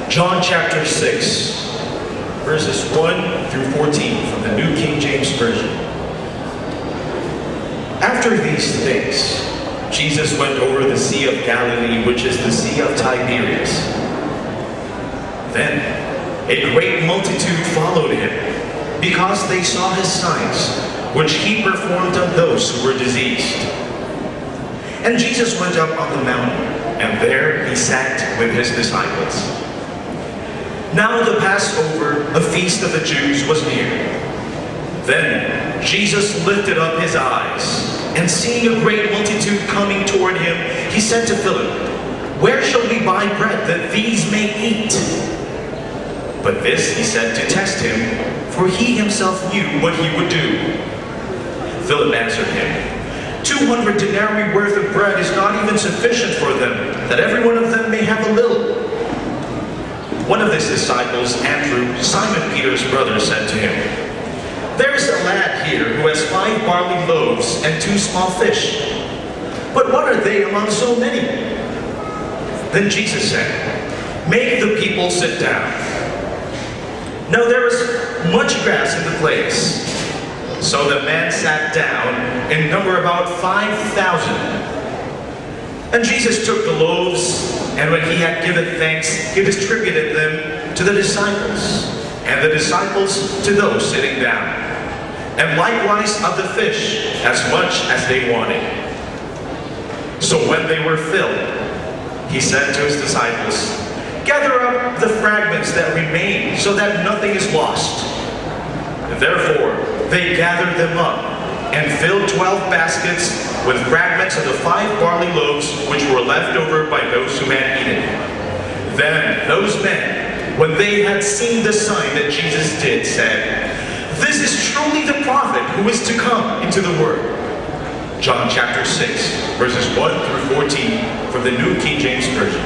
John chapter 6, verses 1 through 14 from the New King James Version. After these things, Jesus went over the Sea of Galilee, which is the Sea of Tiberias. Then a great multitude followed him, because they saw his signs, which he performed on those who were diseased. And Jesus went up on the mountain, and there he sat with his disciples. Now the Passover, a feast of the Jews, was near. Then Jesus lifted up his eyes, and seeing a great multitude coming toward him, he said to Philip, "Where shall we buy bread that these may eat?" But this he said to test him, for he himself knew what he would do. Philip answered him, 200 denarii worth of bread is not even sufficient for them, that every one of them may have a little. One of his disciples, Andrew, Simon Peter's brother, said to him, "There is a lad here who has 5 barley loaves and 2 small fish. But what are they among so many?" Then Jesus said, "Make the people sit down." Now there was much grass in the place. So the man sat down, in number about 5,000. And Jesus took the loaves, and when he had given thanks, he distributed them to the disciples, and the disciples to those sitting down, and likewise of the fish, as much as they wanted. So when they were filled, he said to his disciples, "Gather up the fragments that remain, so that nothing is lost." Therefore, they gathered them up, and filled 12 baskets with fragments of the 5 barley loaves which were left over by those who had eaten. Then those men, when they had seen the sign that Jesus did, said, "This is truly the prophet who is to come into the world." John chapter 6, verses 1 through 14 from the New King James Version.